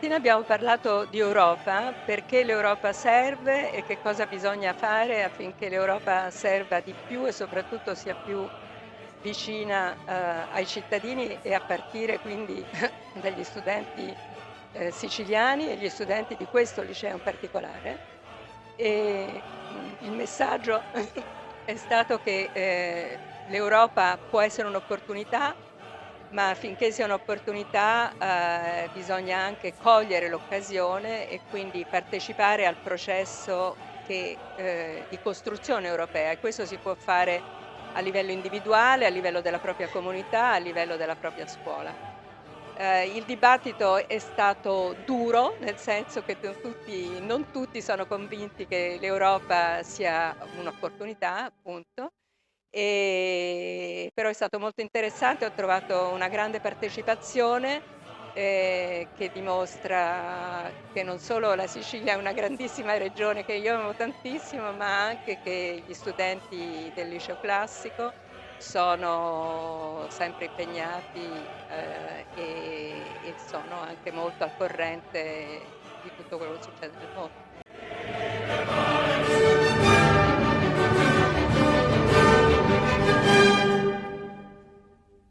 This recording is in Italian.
Stamattina abbiamo parlato di Europa, perché l'Europa serve e che cosa bisogna fare affinché l'Europa serva di più e soprattutto sia più vicina, ai cittadini e a partire quindi dagli studenti, siciliani e gli studenti di questo liceo in particolare. Il messaggio è stato che, l'Europa può essere un'opportunità, ma affinché sia un'opportunità, bisogna anche cogliere l'occasione e quindi partecipare al processo di costruzione europea, e questo si può fare a livello individuale, a livello della propria comunità, a livello della propria scuola. Il dibattito è stato duro, nel senso che non tutti sono convinti che l'Europa sia un'opportunità, appunto, però è stato molto interessante, ho trovato una grande partecipazione, che dimostra che non solo la Sicilia è una grandissima regione che io amo tantissimo, ma anche che gli studenti del liceo classico sono sempre impegnati, e sono anche molto al corrente di tutto quello che succede nel mondo.